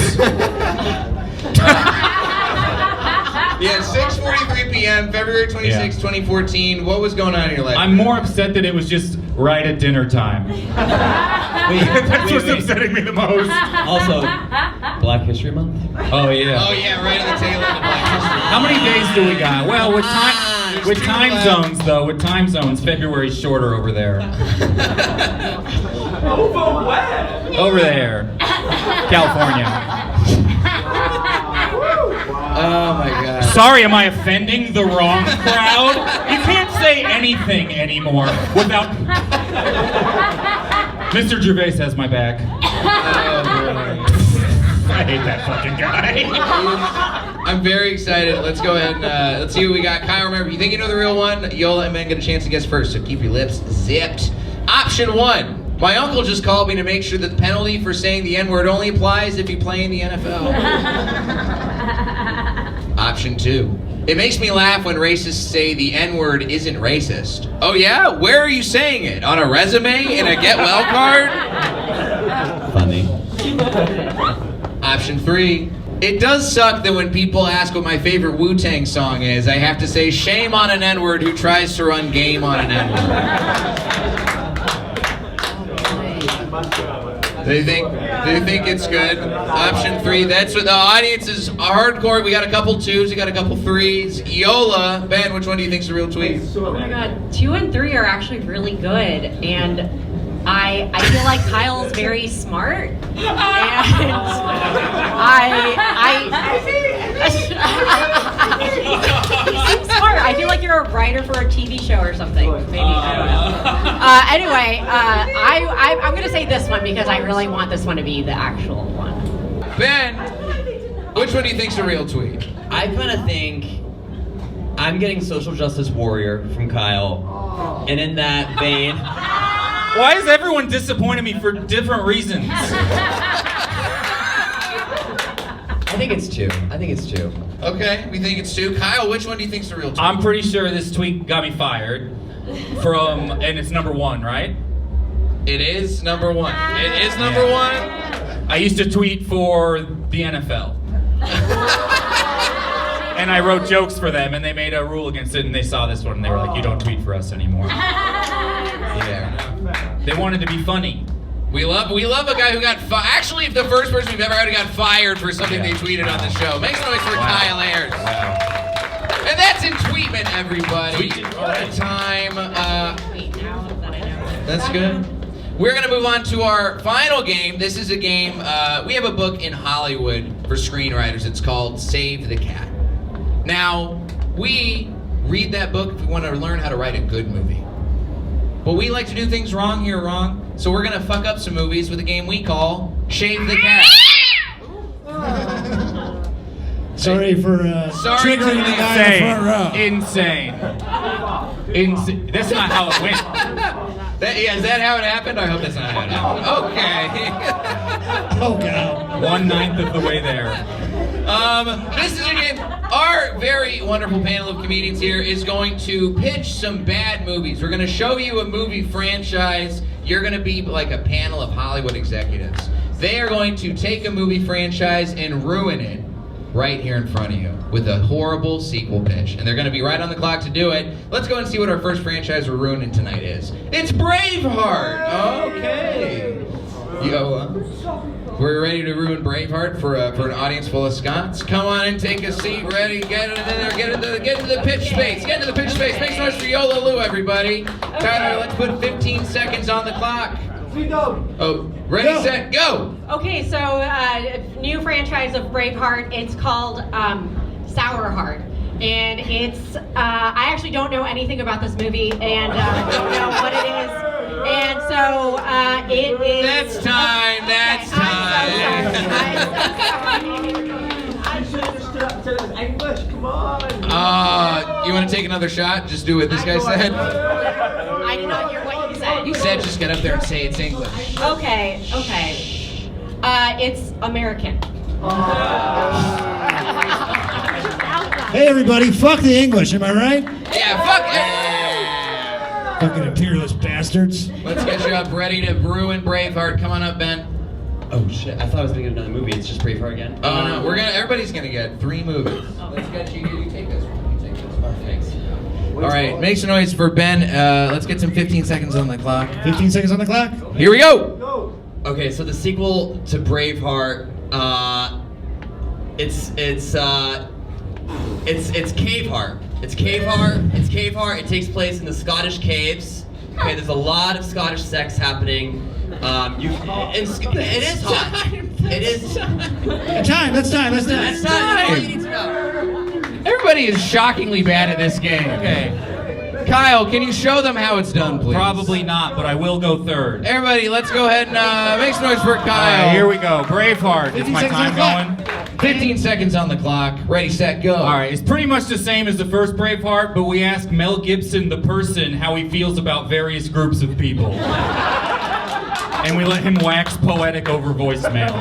S7: Yeah, 6:43 p.m., February 26, 2014. What was going on in your life?
S13: I'm more upset that it was just right at dinner time. That's what's upsetting me the most.
S2: Also, Black History Month?
S13: Oh, yeah.
S7: Oh, yeah, right at the tail end of Black History.
S13: How many days do we got? Well, with time zones, though, with time zones, February's shorter over there.
S8: Over where?
S13: Over there. California.
S7: Oh, my God.
S13: Sorry, am I offending the wrong crowd? You can't say anything anymore without... Mr. Gervais has my back. I hate that fucking guy.
S7: I'm very excited. Let's go ahead and let's see what we got. Kyle, remember, if you think you know the real one, Yola and Ben get a chance to guess first, so keep your lips zipped. Option 1. My uncle just called me to make sure that the penalty for saying the N-word only applies if you play in the NFL. Option 2. It makes me laugh when racists say the N-word isn't racist. Oh yeah? Where are you saying it? On a resume? In a get well card?
S2: Funny.
S7: Option 3. It does suck that when people ask what my favorite Wu-Tang song is, I have to say shame on an N-word who tries to run game on an N-word. Do you think it's good? Option 3, that's what the audience is hardcore. We got a couple 2s, we got a couple 3s. Yola, Ben, which one do you think's a real tweet?
S10: Oh my god, 2 and 3 are actually really good, and I feel like Kyle's very smart, and he seems smart. I feel like you're a writer for a TV show or something. Maybe, I don't know. Anyway, I'm gonna say this one because I really want this one to be the actual one.
S7: Ben, which one do you think's a real tweet?
S2: I kind of think I'm getting social justice warrior from Kyle, and in that vein,
S13: Why is everyone disappointing me for different reasons?
S2: I think it's 2.
S7: Okay, we think it's 2. Kyle, which one do you think's a real tweet?
S13: I'm pretty sure this tweet got me fired and it's number 1, right?
S7: It is number 1. It is number 1.
S13: I used to tweet for the NFL. And I wrote jokes for them, and they made a rule against it, and they saw this one, and they were like, you don't tweet for us anymore.
S7: Yeah.
S13: They wanted to be funny.
S7: We love a guy who got actually, if the first person we've ever had who got fired for something they tweeted on the show. Make some noise for Kyle Ayers.
S13: Wow.
S7: And that's Intweetment, everybody. What a time. That's good. We're gonna move on to our final game. This is a game, we have a book in Hollywood for screenwriters. It's called Save the Cat. Now, we read that book if we want to learn how to write a good movie. But we like to do things wrong here, wrong. So we're gonna fuck up some movies with a game we call Shave the Cat.
S9: Sorry for triggering the guy in the front row.
S13: Insane. That's not how it went.
S7: Is that how it happened? I hope that's not how it happened. Okay.
S9: Oh, God.
S13: 1/9 of the way there.
S7: This is a game. Our very wonderful panel of comedians here is going to pitch some bad movies. We're going to show you a movie franchise. You're going to be like a panel of Hollywood executives. They are going to take a movie franchise and ruin it right here in front of you with a horrible sequel pitch. And they're going to be right on the clock to do it. Let's go and see what our first franchise we're ruining tonight is. It's Braveheart! Okay. Yola, we're ready to ruin Braveheart for an audience full of Scots. Come on and take a seat. Ready? Get in there. Get into the pitch space. Get into the pitch space. Make some noise for Yola Lu, everybody. Tyler, let's put 15 seconds on the clock. Oh, ready, set, go!
S10: Okay, so new franchise of Braveheart. It's called Sour Heart. And it's, I actually don't know anything about this movie and don't know what it is. And so it is...
S7: That's time, that's time.
S8: I should have stood up and said it was English, come on.
S7: You want to take another shot? Just do what this guy said?
S10: I did not hear what you said.
S7: You said just get up there and say it's English.
S10: Okay. It's American.
S9: Hey, everybody, fuck the English, am I right?
S7: Yeah, fuck it.
S9: Fucking imperialist bastards.
S7: Let's get you up ready to ruin Braveheart. Come on up, Ben.
S2: Oh shit! I thought I was gonna get another movie. It's just Braveheart again.
S7: Oh no, everybody's gonna get 3 movies. Let's get you take this one. You take this one. Thanks. All right, make some noise for Ben. Let's get some 15 seconds on the clock.
S9: 15 seconds on the clock.
S7: Here we go.
S2: Okay, so the sequel to Braveheart, it's Caveheart. It's Caveheart. It takes place in the Scottish caves. Okay, there's a lot of Scottish sex happening. It is hot. It is.
S9: That's time.
S2: That's all you need to know.
S7: Everybody is shockingly bad at this game. Okay. Kyle, can you show them how it's done, please?
S13: Probably not, but I will go third.
S7: Everybody, let's go ahead and make some noise for Kyle.
S13: All right, here we go. Braveheart. Is my time going?
S7: 15 seconds on the clock. Ready, set, go.
S13: All right, it's pretty much the same as the first Braveheart, but we ask Mel Gibson, the person, how he feels about various groups of people. And we let him wax poetic over voicemail.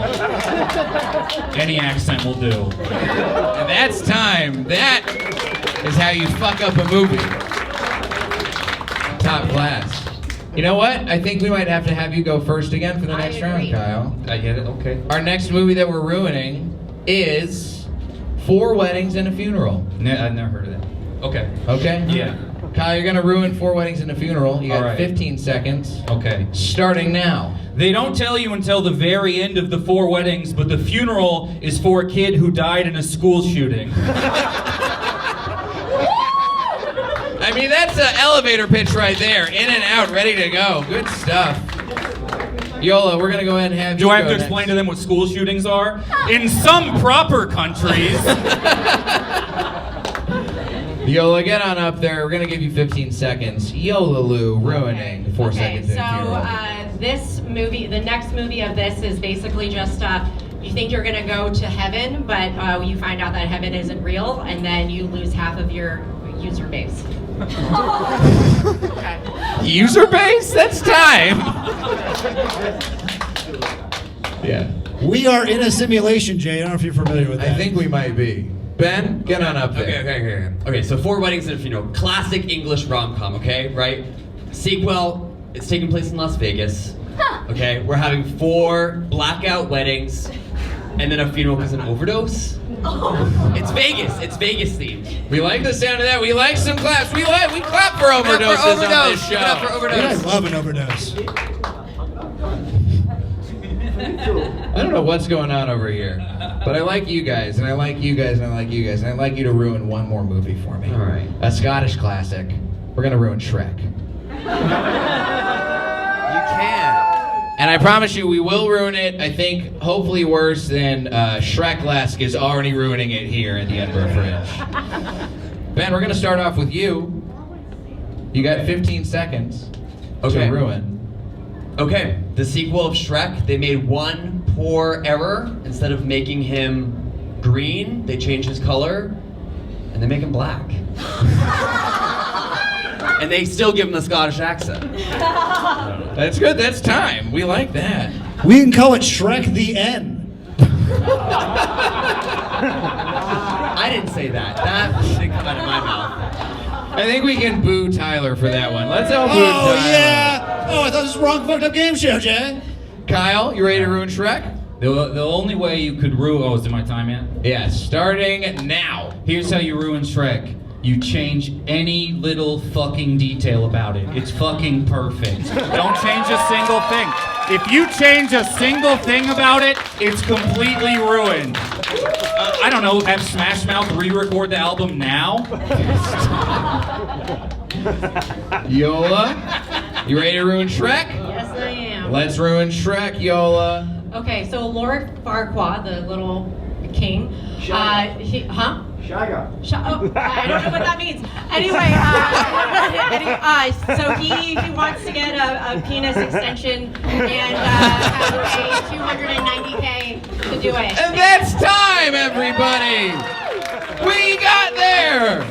S13: Any accent will do.
S7: And that's time. That is how you fuck up a movie. Top class. You know what? I think we might have to have you go first again for the next round, Kyle.
S13: I get it, okay.
S7: Our next movie that we're ruining is 4 Weddings and a Funeral.
S13: I've never heard of that. Okay.
S7: Okay?
S13: Yeah.
S7: Kyle, you're gonna ruin 4 Weddings and a Funeral. You got
S13: All right.
S7: 15 seconds.
S13: Okay.
S7: Starting now.
S13: They don't tell you until the very end of the 4 weddings, but the funeral is for a kid who died in a school shooting.
S7: I mean, that's an elevator pitch right there. In and out, ready to go. Good stuff. Yola, we're going to go ahead and have you
S13: Do I have
S7: go
S13: to explain to them what school shootings are? In some proper countries.
S7: Yola, get on up there. We're going to give you 15 seconds. Yola Lu, ruining 4 seconds.
S10: So this movie, the next movie of this is basically just you think you're gonna go to heaven, but you find out that heaven isn't real, and then you lose half of your user base.
S7: User base? That's time. Yeah.
S9: We are in a simulation, Jay. I don't know if you're familiar with that.
S7: I think we might be. Ben, get on up there.
S2: Okay, so 4 Weddings and a Funeral. Classic English rom-com, okay? Right? Sequel, it's taking place in Las Vegas. Okay? We're having 4 blackout weddings and then a funeral because of an overdose. It's Vegas. It's Vegas themed.
S7: We like the sound of that. We like some claps. We clap for overdoses on this show.
S2: Clap for overdose.
S9: I love an overdose.
S7: I don't know what's going on over here, but I like you guys, and I like you guys, and I like you guys, and I'd like you to ruin one more movie for me.
S2: All right.
S7: A Scottish classic. We're gonna ruin Shrek.
S2: You can't.
S7: And I promise you, we will ruin it. I think, hopefully, worse than Shrek-lesque is already ruining it here at the Edinburgh Fringe. Ben, we're gonna start off with you. You got 15 seconds to ruin.
S2: Okay, the sequel of Shrek, they made one poor error. Instead of making him green, they changed his color, and they make him black. And they still give him a Scottish accent.
S7: That's good, that's time. We like that.
S9: We can call it Shrek the N.
S2: I didn't say that. That didn't come out of my mouth.
S7: I think we can boo Tyler for that one. Let's all boo Tyler.
S9: Oh, yeah. Oh, I thought this was the wrong fucked up game show, Jay.
S7: Kyle, you ready to ruin Shrek?
S13: The only way you could ruin... Oh, is it my time yet?
S7: Yes, starting now.
S13: Here's how you ruin Shrek. You change any little fucking detail about it. It's fucking perfect. Don't change a single thing. If you change a single thing about it, it's completely ruined. I don't know, have Smash Mouth re-record the album now?
S7: Yola, you ready to ruin Shrek?
S10: Yes, I am.
S7: Let's ruin Shrek, Yola.
S10: Okay, so Lord Farquaad, the little king,
S8: Shagger.
S10: Oh, I don't know what that means. Anyway, so he wants to get a penis extension and have to pay $290K to do it.
S7: And that's time, everybody! We got there!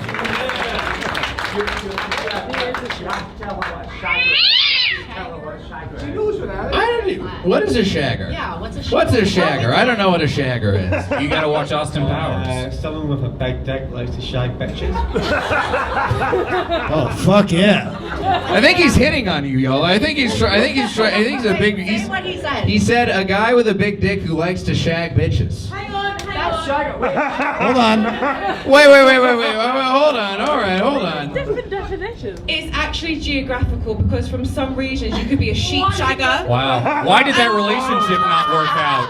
S7: What is a shagger?
S10: Yeah, what's a shagger?
S7: What's a shagger? I don't know what a shagger is.
S13: You gotta watch Austin Powers.
S8: Someone with a big dick likes to shag bitches.
S9: Oh, fuck yeah.
S7: I think he's hitting on you, Yola. I think he's a big.
S10: Say what he said.
S7: He said a guy with a big dick who likes to shag bitches.
S10: Hang on.
S9: Hold on.
S7: Wait, hold on. All right, hold on.
S14: Different definitions.
S15: It's actually geographical because from some regions you could be a sheep shagger.
S13: Wow. Why did that relationship not work out?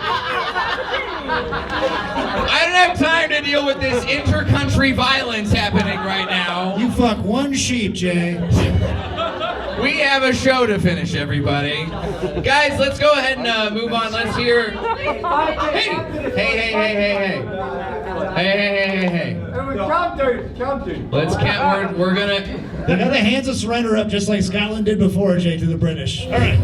S7: I don't have time to deal with this inter-country violence happening right now.
S9: You fuck one sheep, Jay.
S7: We have a show to finish, everybody. Guys, let's go ahead and move on. Let's hear. Hey. Let's count. We're gonna.
S9: They got the hands of surrender up just like Scotland did before, Jay, to the British. All right.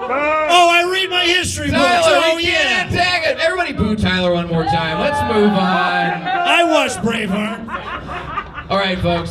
S9: Oh, I read my history books.
S7: Tyler,
S9: Oh,
S7: we
S9: yeah.
S7: can't attack it. Everybody boo Tyler one more time. Let's move on.
S9: I watched Braveheart.
S7: All right, folks.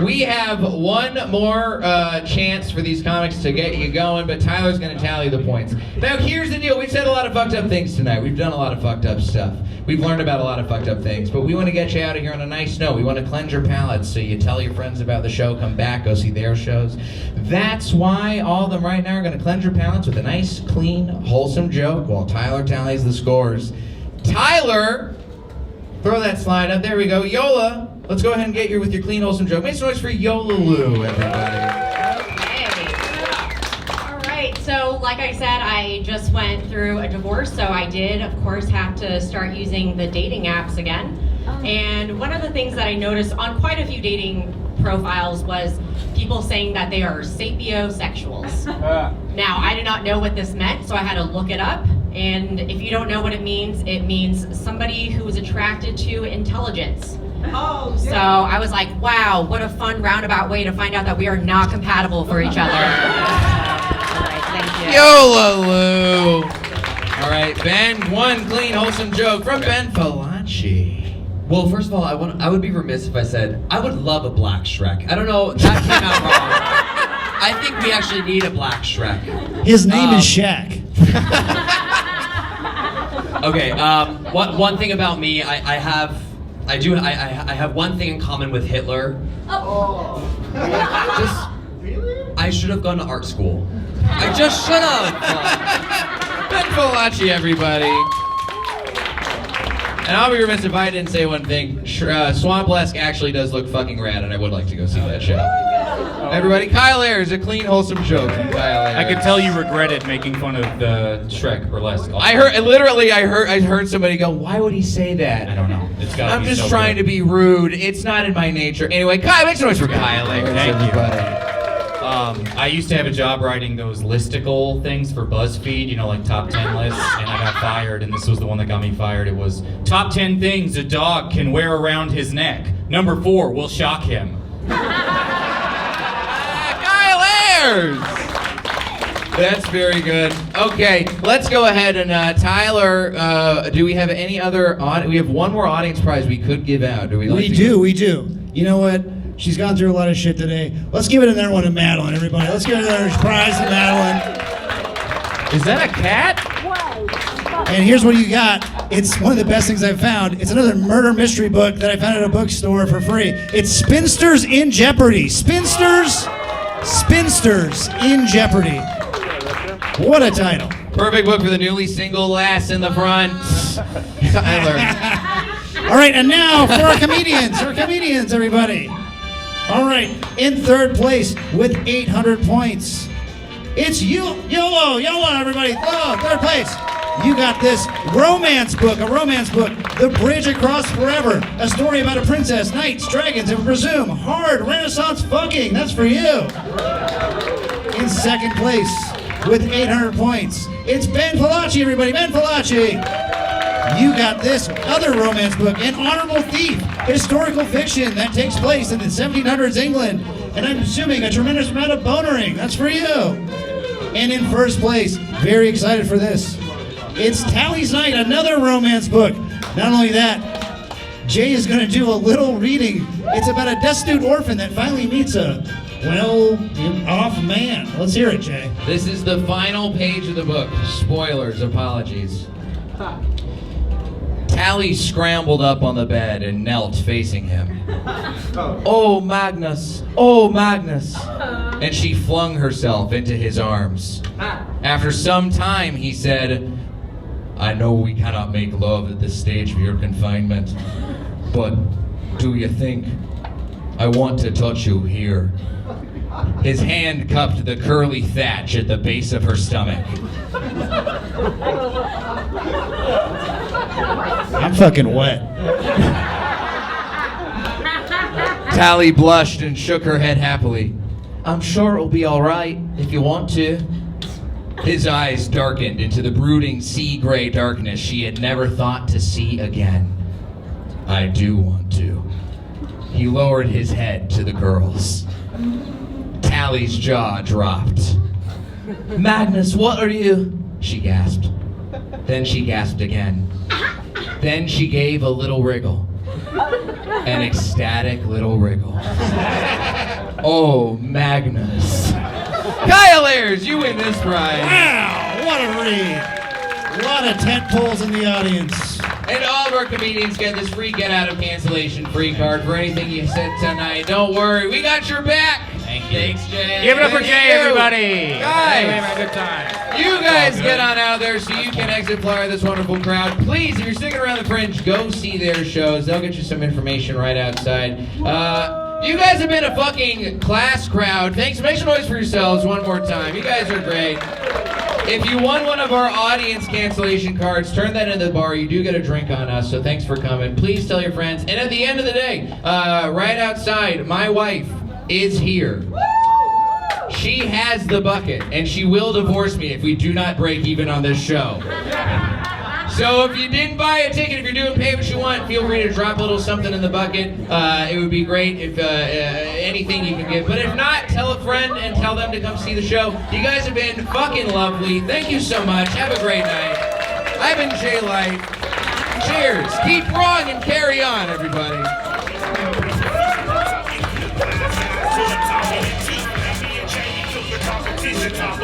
S7: We have one more chance for these comics to get you going, but Tyler's going to tally the points. Now, here's the deal. We've said a lot of fucked up things tonight. We've done a lot of fucked up stuff. We've learned about a lot of fucked up things, but we want to get you out of here on a nice note. We want to cleanse your palates so you tell your friends about the show, come back, go see their shows. That's why all of them right now are going to cleanse your palates with a nice, clean, wholesome joke while Tyler tallies the scores. Tyler, throw that slide up. There we go. Yola, let's go ahead and get you with your clean, wholesome joke. Make some noise for Yola Lu, everybody.
S10: So, like I said, I just went through a divorce, so I did, of course, have to start using the dating apps again. And one of the things that I noticed on quite a few dating profiles was people saying that they are sapiosexuals. Now, I did not know what this meant, so I had to look it up. And if you don't know what it means somebody who is attracted to intelligence.
S15: Oh,
S10: so I was like, wow, what a fun roundabout way to find out that we are not compatible for each other.
S7: Yola Lu. All right, Ben, one clean, wholesome joke from Ben Fallaci.
S2: Well, first of all, I would be remiss if I said I would love a black Shrek. I don't know, that came out wrong. I think we actually need a black Shrek.
S9: His name is Shaq.
S2: Okay, one thing about me, I have one thing in common with Hitler. I should have gone to art school. I just should have.
S7: Ben Fallaci, everybody. And I'll be remiss if I didn't say one thing. Swamp-lesque actually does look fucking rad, and I would like to go see that show. Everybody, Kyle Ayers, a clean, wholesome joke from Kyle Ayers.
S13: I could tell you regretted making fun of the Shrek burlesque.
S7: I heard somebody go, why would he say that?
S13: I don't know.
S7: I'm just trying to be rude. It's not in my nature. Anyway, Kyle, make some noise for Kyle Ayers.
S13: Thank you.
S7: Everybody.
S13: I used to have a job writing those listicle things for BuzzFeed, like top 10 lists, and I got fired, and this was the one that got me fired. It was top 10 things a dog can wear around his neck. Number 4 will shock him.
S7: Kyle Ayers! That's very good. Okay, let's go ahead and Tyler, do we have any other, we have one more audience prize we could give out. Do we?
S9: We do. You know what? She's gone through a lot of shit today. Let's give it another one to Madeline, everybody. Let's give another prize to Madeline.
S7: Is that a cat?
S9: And here's what you got. It's one of the best things I've found. It's another murder mystery book that I found at a bookstore for free. It's Spinsters in Jeopardy. Spinsters in Jeopardy. What a title.
S7: Perfect book for the newly single, last in the front. Tyler.
S9: All right, and now for our comedians. Our comedians, everybody. All right, in third place with 800 points, it's Yola, everybody. Oh, third place. You got this a romance book, The Bridge Across Forever, a story about a princess, knights, dragons, and presume hard Renaissance fucking. That's for you. In second place with 800 points, it's Ben Fallaci, everybody. Ben Fallaci. You got this other romance book, An Honorable Thief, historical fiction that takes place in the 1700s England, and I'm assuming a tremendous amount of bonering. That's for you. And in first place, very excited for this, it's Tally's Night, another romance book. Not only that, Jay is going to do a little reading. It's about a destitute orphan that finally meets a well-off man. Let's hear it, Jay.
S7: This is the final page of the book. Spoilers, apologies. Tally scrambled up on the bed and knelt facing him. Oh, Magnus. Oh, Magnus. And she flung herself into his arms. After some time, he said, I know we cannot make love at this stage of your confinement, but do you think I want to touch you here? His hand cupped the curly thatch at the base of her stomach.
S9: I'm fucking wet.
S7: Tally blushed and shook her head happily. I'm sure it'll be all right if you want to. His eyes darkened into the brooding sea gray darkness she had never thought to see again. I do want to. He lowered his head to the girls. Tally's jaw dropped. Magnus, what are you? She gasped. Then she gasped again. Then she gave a little wriggle. An ecstatic little wriggle. Oh, Magnus. Kyle Ayers, you win this prize.
S9: Wow, what a read. A lot of tent poles in the audience.
S7: And all of our comedians get this free get out of cancellation free card for anything you said tonight. Don't worry, we got your back. Thank you. Thanks, Jay.
S13: Give it up for Jay, everybody.
S7: Guys,
S13: we had a good time.
S7: You guys get on out there so you can exit flyer this wonderful crowd. Please, if you're sticking around the Fringe, go see their shows. They'll get you some information right outside. You guys have been a fucking class crowd. Thanks. Make some noise for yourselves one more time. You guys are great. If you won one of our audience cancellation cards, turn that into the bar. You do get a drink on us, so thanks for coming. Please tell your friends. And at the end of the day, right outside, my wife is here. She has the bucket, and she will divorce me if we do not break even on this show. So if you didn't buy a ticket, if you're doing pay what you want, feel free to drop a little something in the bucket. It would be great if anything you can give. But if not, tell a friend and tell them to come see the show. You guys have been fucking lovely. Thank you so much. Have a great night. I've been Jay Light. Cheers. Keep wrong and carry on, everybody.
S14: Top,